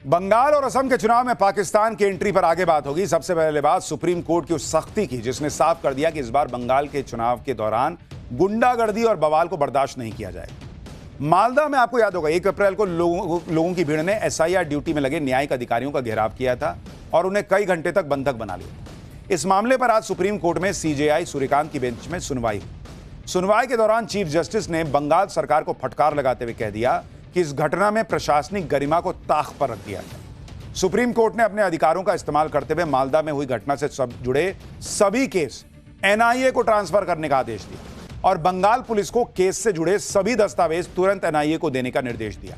बंगाल और असम के चुनाव में पाकिस्तान की एंट्री पर आगे बात होगी। सबसे पहले बात सुप्रीम कोर्ट की उस सख्ती की जिसने साफ कर दिया कि इस बार बंगाल के चुनाव के दौरान गुंडागर्दी और बवाल को बर्दाश्त नहीं किया जाएगा। मालदा में आपको याद होगा 1 अप्रैल को लोगों की भीड़ ने एसआईआर ड्यूटी में लगे न्यायिक अधिकारियों का घेराव किया था और उन्हें कई घंटे तक बंधक बना लिया। इस मामले पर आज सुप्रीम कोर्ट में सीजेआई सूर्यकांत की बेंच में सुनवाई के दौरान चीफ जस्टिस ने बंगाल सरकार को फटकार लगाते हुए कह दिया कि इस घटना में प्रशासनिक गरिमा को ताक पर रख दिया गया। सुप्रीम कोर्ट ने अपने अधिकारों का इस्तेमाल करते हुए मालदा में हुई घटना से जुड़े सभी केस एनआईए को ट्रांसफर करने का आदेश दिया और बंगाल पुलिस को केस से जुड़े सभी दस्तावेज तुरंत एनआईए को देने का निर्देश दिया।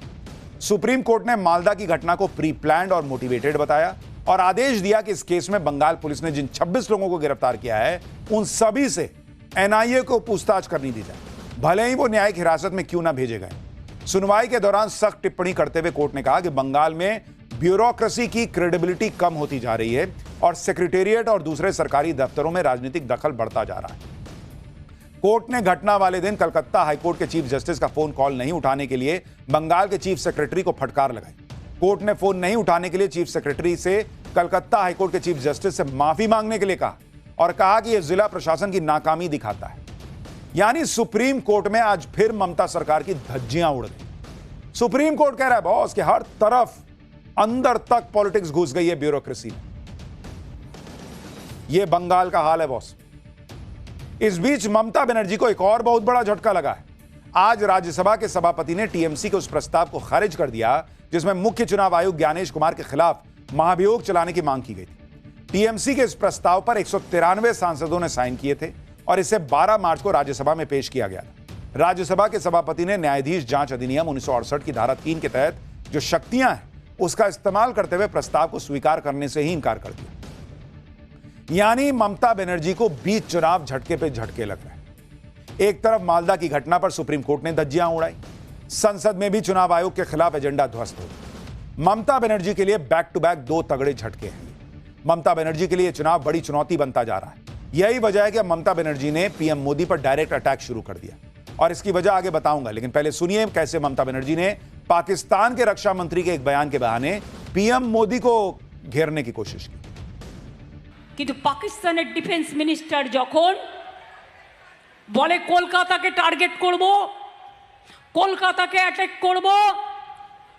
सुप्रीम कोर्ट ने मालदा की घटना को प्री प्लान्ड और मोटिवेटेड बताया और आदेश दिया कि इस केस में बंगाल पुलिस ने जिन 26 लोगों को गिरफ्तार किया है उन सभी से एनआईए को पूछताछ करनी दी जाए, भले ही वो न्यायिक हिरासत में क्यों ना भेजे गए। सुनवाई के दौरान सख्त टिप्पणी करते हुए कोर्ट ने कहा कि बंगाल में ब्यूरोक्रेसी की क्रेडिबिलिटी कम होती जा रही है और सेक्रेटेरिएट और दूसरे सरकारी दफ्तरों में राजनीतिक दखल बढ़ता जा रहा है। कोर्ट ने घटना वाले दिन कलकत्ता हाईकोर्ट के चीफ जस्टिस का फोन कॉल नहीं उठाने के लिए बंगाल के चीफ सेक्रेटरी को फटकार लगाई। कोर्ट ने फोन नहीं उठाने के लिए चीफ सेक्रेटरी से कलकत्ता हाईकोर्ट के चीफ जस्टिस से माफी मांगने के लिए कहा और कहा कि यह जिला प्रशासन की नाकामी दिखाता है। यानी सुप्रीम कोर्ट में आज फिर ममता सरकार की धज्जियां उड़ गई। सुप्रीम कोर्ट कह रहा है बॉस कि हर तरफ अंदर तक पॉलिटिक्स घुस गई है ब्यूरोक्रेसी में। यह बंगाल का हाल है बॉस। इस बीच ममता बनर्जी को एक और बहुत बड़ा झटका लगा है। आज राज्यसभा के सभापति ने टीएमसी के उस प्रस्ताव को खारिज कर दिया जिसमें मुख्य चुनाव आयुक्त ज्ञानेश कुमार के खिलाफ महाभियोग चलाने की मांग की गई थी। टीएमसी के इस प्रस्ताव पर 193 सांसदों ने साइन किए थे और इसे 12 मार्च को राज्यसभा में पेश किया गया था। राज्यसभा के सभापति ने न्यायाधीश जांच अधिनियम 1968 की धारा 3 के तहत जो शक्तियां हैं उसका इस्तेमाल करते हुए प्रस्ताव को स्वीकार करने से ही इंकार कर दिया। यानी ममता बनर्जी को बीच चुनाव झटके पे झटके लग रहे हैं। एक तरफ मालदा की घटना पर सुप्रीम कोर्ट ने धज्जियां उड़ाई, संसद में भी चुनाव आयोग के खिलाफ एजेंडा ध्वस्त हो गया। ममता बनर्जी के लिए बैक टू बैक 2 तगड़े झटके हैं। ममता बनर्जी के लिए चुनाव बड़ी चुनौती बनता जा रहा है। यही वजह है कि ममता बनर्जी ने पीएम मोदी पर डायरेक्ट अटैक शुरू कर दिया और इसकी वजह आगे बताऊंगा, लेकिन पहले सुनिए कैसे ममता बनर्जी ने पाकिस्तान के रक्षा मंत्री के एक बयान के बहाने पीएम मोदी को घेरने की कोशिश की। কিন্তু পাকিস্তানের ডিফেন্স মিনিস্টার যখন বলে কলকাতাকে টার্গেট করব, কলকাতাকে অ্যাটাক করব,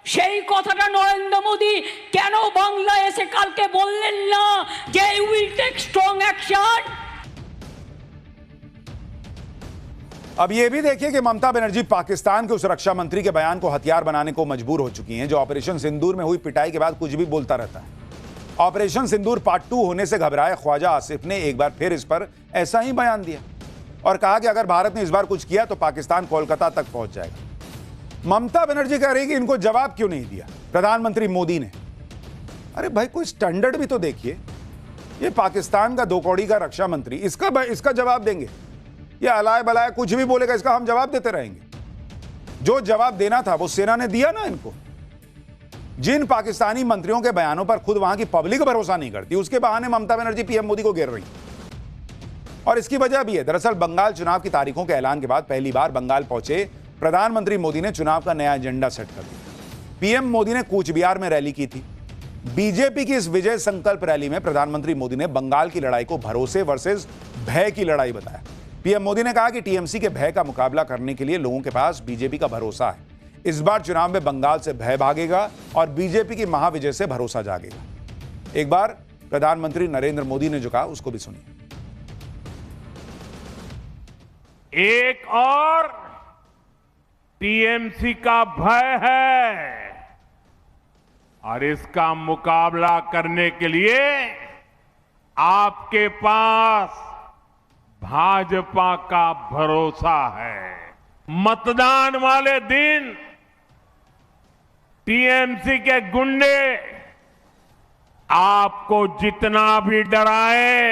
সেই কথাটা নরেন্দ্র মোদি কেন বাংলায় এসে কালকে বললেন না যে উইল টেক স্ট্রং অ্যাকশন। अब यह भी देखिए कि ममता बनर्जी पाकिस्तान के उस रक्षा मंत्री के बयान को हथियार बनाने को मजबूर हो चुकी हैं जो ऑपरेशन सिंदूर में हुई पिटाई के बाद कुछ भी बोलता रहता है। ऑपरेशन सिंदूर पार्ट 2 होने से घबराए ख्वाजा आसिफ ने एक बार फिर इस पर ऐसा ही बयान दिया और कहा कि अगर भारत ने इस बार कुछ किया तो पाकिस्तान कोलकाता तक पहुंच जाएगा। ममता बनर्जी कह रही कि इनको जवाब क्यों नहीं दिया प्रधानमंत्री मोदी ने। अरे भाई कोई स्टैंडर्ड भी तो देखिए। ये पाकिस्तान का 2 कौड़ी का रक्षा मंत्री, इसका जवाब देंगे? ये अलाय बलाय कुछ भी बोलेगा, इसका हम जवाब देते रहेंगे? जो जवाब देना था वो सेना ने दिया ना इनको। जिन पाकिस्तानी मंत्रियों के बयानों पर खुद वहां की पब्लिक भरोसा नहीं करती उसके बहाने ममता बनर्जी पीएम मोदी को घेर रही और इसकी वजह भी है। दरअसल बंगाल चुनाव की तारीखों के ऐलान के बाद पहली बार बंगाल पहुंचे प्रधानमंत्री मोदी ने चुनाव का नया एजेंडा सेट कर दिया। पीएम मोदी ने कूच बिहार में रैली की थी। बीजेपी की इस विजय संकल्प रैली में प्रधानमंत्री मोदी ने बंगाल की लड़ाई को भरोसे वर्सेस भय की लड़ाई बताया। पीएम मोदी ने कहा कि टीएमसी के भय का मुकाबला करने के लिए लोगों के पास बीजेपी का भरोसा है। इस बार चुनाव में बंगाल से भय भागेगा और बीजेपी की महाविजय से भरोसा जागेगा। एक बार प्रधानमंत्री नरेंद्र मोदी ने जो कहा उसको भी सुनिए। एक और टीएमसी का भय है और इसका मुकाबला करने के लिए आपके पास भाजपा का भरोसा है। मतदान वाले दिन टीएमसी के गुंडे आपको जितना भी डराए,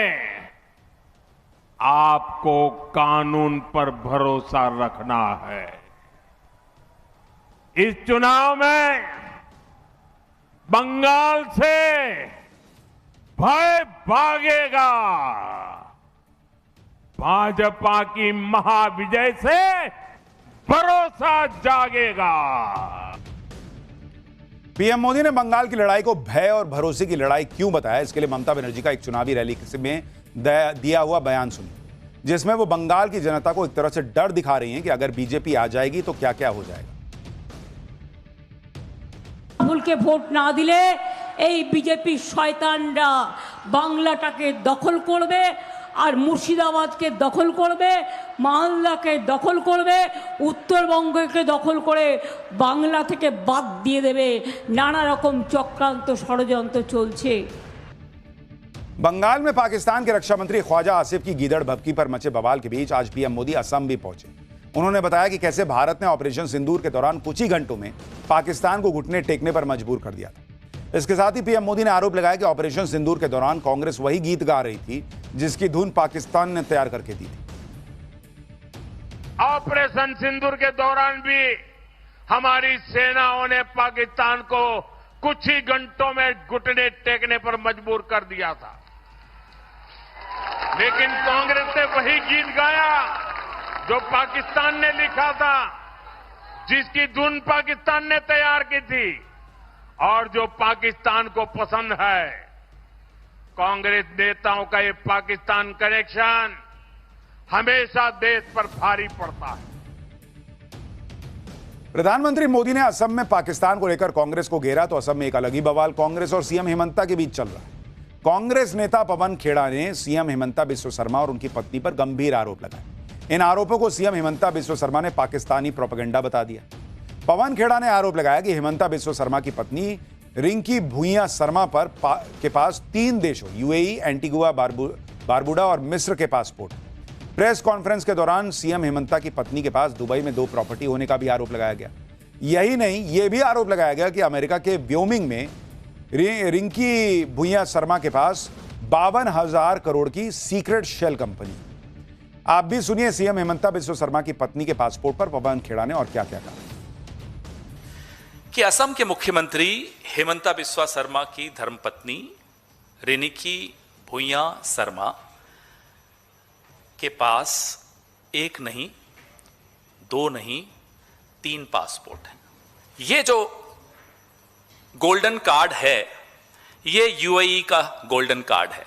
आपको कानून पर भरोसा रखना है। इस चुनाव में बंगाल से भय भागेगा। भाजपा की महाविजय से भरोसा जागेगा। पीएम मोदी ने बंगाल की लड़ाई को भय और भरोसे की लड़ाई क्यों बताया, इसके लिए ममता बनर्जी का एक चुनावी रैली में दिया हुआ बयान सुनिए, जिसमें वो बंगाल की जनता को एक तरह से डर दिखा रही हैं कि अगर बीजेपी आ जाएगी तो क्या क्या हो जाएगा। ভুলকে ভোট না দিলে এই বিজেপি শয়তানরা বাংলাটাকে দখল করবে আর মুর্শিদাবাদকে দখল করবে, মালদাকে দখল করবে, উত্তরবঙ্গকে দখল করে বাংলা থেকে বাদ দিয়ে দেবে। নানা রকম চক্রান্ত ষড়যন্ত্র চলছে। बंगाल में पाकिस्तान के रक्षा मंत्री ख्वाजा आसिफ की गीदड़ भभकी पर मचे बवाल के बीच आज पीएम मोदी असम भी पहुंचे। उन्होंने बताया कि कैसे भारत ने ऑपरेशन सिंदूर के दौरान कुछ ही घंटों में पाकिस्तान को घुटने टेकने पर मजबूर कर दिया था। इसके साथ ही पीएम मोदी ने आरोप लगाया कि ऑपरेशन सिंदूर के दौरान कांग्रेस वही गीत गा रही थी जिसकी धुन पाकिस्तान ने तैयार करके दी थी। ऑपरेशन सिंदूर के दौरान भी हमारी सेनाओं ने पाकिस्तान को कुछ ही घंटों में घुटने टेकने पर मजबूर कर दिया था, लेकिन कांग्रेस ने वही गीत गाया जो पाकिस्तान ने लिखा था, जिसकी धुन पाकिस्तान ने तैयार की थी और जो पाकिस्तान को पसंद है। कांग्रेस नेताओं का ये पाकिस्तान कनेक्शन हमेशा देश पर भारी पड़ता है। प्रधानमंत्री मोदी ने असम में पाकिस्तान को लेकर कांग्रेस को घेरा तो असम में एक अलग ही बवाल कांग्रेस और सीएम हेमंता के बीच चल रहा है। कांग्रेस नेता पवन खेड़ा ने सीएम हेमंता बिस्वा शर्मा और उनकी पत्नी पर गंभीर आरोप लगाए। इन आरोपों को सीएम हेमंता बिस्वा शर्मा ने पाकिस्तानी प्रोपेगेंडा बता दिया। पवन खेड़ा ने आरोप लगाया कि हेमंता बिस्वा शर्मा की पत्नी रिंकी भुइयां शर्मा के पास 3 देशों यूएई, एंटीगुआ, बारबुडा और मिस्र के पासपोर्ट। प्रेस कॉन्फ्रेंस के दौरान सीएम हेमंता की पत्नी के पास दुबई में 2 प्रॉपर्टी होने का भी आरोप लगाया गया। यही नहीं, यह भी आरोप लगाया गया कि अमेरिका के व्योमिंग में रिंकी भुइयां शर्मा के पास 52,000 करोड़ की सीक्रेट शेल कंपनी। आप भी सुनिए सीएम हेमंता बिस्वा शर्मा की पत्नी के पासपोर्ट पर पवन खेड़ा ने और क्या क्या कहा। कि असम के मुख्यमंत्री हेमंता बिस्वा शर्मा की धर्मपत्नी रिंकी भुइयां शर्मा के पास 1 नहीं, 2 नहीं, 3 पासपोर्ट हैं। ये जो गोल्डन कार्ड है, ये यूएई का गोल्डन कार्ड है।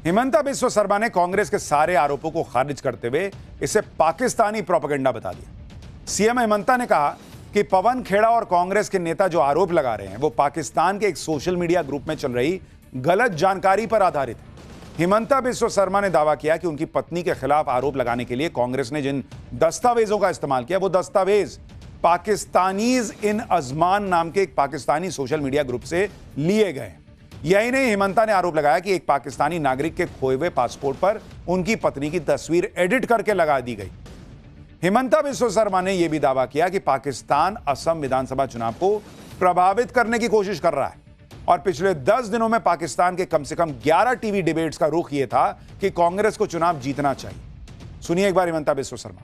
हेमंता बिस्वा शर्मा ने कांग्रेस के सारे आरोपों को खारिज करते हुए इसे पाकिस्तानी प्रोपेगेंडा बता दिया। सीएम हेमंता ने कहा कि पवन खेड़ा और कांग्रेस के नेता जो आरोप लगा रहे हैं वो पाकिस्तान के एक सोशल मीडिया ग्रुप में चल रही गलत जानकारी पर आधारित है। हेमंता बिस्वा शर्मा ने दावा किया कि उनकी पत्नी के खिलाफ आरोप लगाने के लिए कांग्रेस ने जिन दस्तावेजों का इस्तेमाल किया वो दस्तावेज पाकिस्तानीज इन अजमान नाम के एक पाकिस्तानी सोशल मीडिया ग्रुप से लिए गए। यही नहीं, हेमंता ने आरोप लगाया कि एक पाकिस्तानी नागरिक के खोए हुए पासपोर्ट पर उनकी पत्नी की तस्वीर एडिट करके लगा दी गई। हेमंता बिस्वा शर्मा ने यह भी दावा किया कि पाकिस्तान असम विधानसभा चुनाव को प्रभावित करने की कोशिश कर रहा है और पिछले 10 दिनों में पाकिस्तान के कम से कम 11 टीवी डिबेट्स का रुख यह था कि कांग्रेस को चुनाव जीतना चाहिए। सुनिए एक बार हेमंता बिस्वा शर्मा।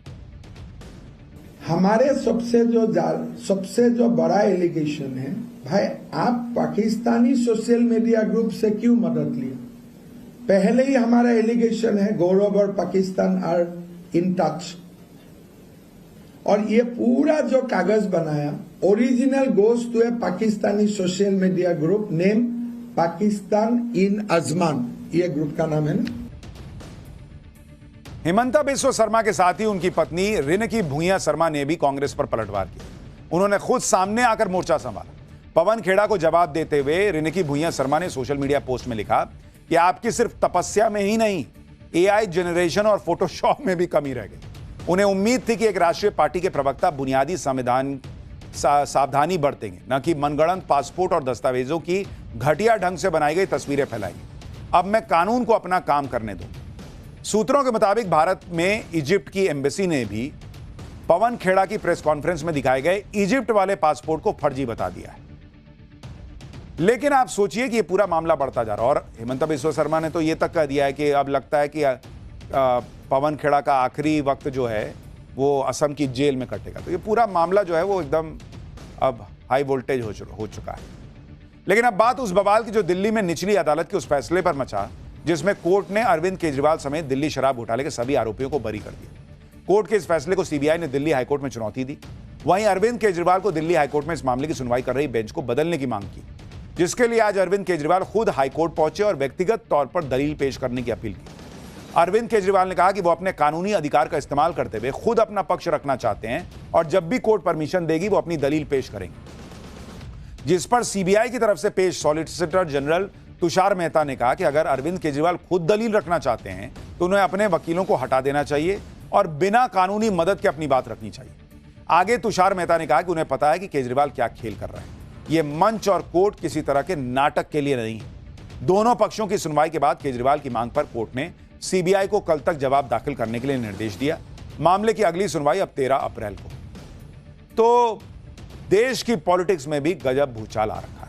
हमारे सबसे जो बड़ा एलिगेशन है, भाई आप पाकिस्तानी सोशल मीडिया ग्रुप से क्यों मदद लिए? पहले ही हमारा एलिगेशन है गौरव और पाकिस्तान आर इन टच, और ये पूरा जो कागज बनाया original goes to a Pakistani social media group name Pakistan in Ajman, ये ग्रुप का नाम है ना। हेमंता बिस्वा शर्मा के साथ ही उनकी पत्नी रिंकी भुइयां शर्मा ने भी कांग्रेस पर पलटवार किया। उन्होंने खुद सामने आकर मोर्चा संभाला। पवन खेड़ा को जवाब देते हुए रिंकी भुइयां शर्मा ने सोशल मीडिया पोस्ट में लिखा कि आपकी सिर्फ तपस्या में ही नहीं, एआई जनरेशन और फोटोशॉप में भी कमी रह गई। उन्हें उम्मीद थी कि एक राष्ट्रीय पार्टी के प्रवक्ता बुनियादी संविधान सावधानी बरतेंगे, न कि मनगढ़ंत पासपोर्ट और दस्तावेजों की घटिया ढंग से बनाई गई तस्वीरें फैलाएंगे। अब मैं कानून को अपना काम करने दूं। सूत्रों के मुताबिक भारत में इजिप्ट की एम्बेसी ने भी पवन खेड़ा की प्रेस कॉन्फ्रेंस में दिखाए गए इजिप्ट वाले पासपोर्ट को फर्जी बता दिया है। लेकिन आप सोचिए कि यह पूरा मामला बढ़ता जा रहा है और हेमंता बिस्वा शर्मा ने तो यह तक कह दिया है कि अब लगता है कि पवन खेड़ा का आखिरी वक्त जो है वो असम की जेल में कटेगा। तो ये पूरा मामला जो है वो एकदम अब हाई वोल्टेज हो चुका है। लेकिन अब बात उस बवाल की जो दिल्ली में निचली अदालत के उस फैसले पर मचा जिसमें कोर्ट ने अरविंद केजरीवाल समेत दिल्ली शराब घोटाले के सभी आरोपियों को बरी कर दिया। कोर्ट के इस फैसले को सीबीआई ने दिल्ली हाईकोर्ट में चुनौती दी। वहीं अरविंद केजरीवाल को दिल्ली हाईकोर्ट में इस मामले की सुनवाई कर रही बेंच को बदलने की मांग की, जिसके लिए आज अरविंद केजरीवाल खुद हाईकोर्ट पहुंचे और व्यक्तिगत तौर पर दलील पेश करने की अपील की। अरविंद केजरीवाल ने कहा कि वो अपने कानूनी अधिकार का इस्तेमाल करते हुए खुद अपना पक्ष रखना चाहते हैं और जब भी कोर्ट परमिशन देगी वो अपनी दलील पेश करेंगे, जिस पर सीबीआई की तरफ से पेश सॉलिसिटर जनरल तुषार मेहता ने कहा कि अगर अरविंद केजरीवाल खुद दलील रखना चाहते हैं तो उन्हें अपने वकीलों को हटा देना चाहिए और बिना कानूनी मदद के अपनी बात रखनी चाहिए। आगे तुषार मेहता ने कहा कि उन्हें पता है कि केजरीवाल क्या खेल कर रहे हैं, ये मंच और कोर्ट किसी तरह के नाटक के लिए नहीं है। दोनों पक्षों की सुनवाई के बाद केजरीवाल की मांग पर कोर्ट ने सीबीआई को कल तक जवाब दाखिल करने के लिए निर्देश दिया। मामले की अगली सुनवाई अब 13 अप्रैल को। तो देश की पॉलिटिक्स में भी गजब भूचाल आ रखा है।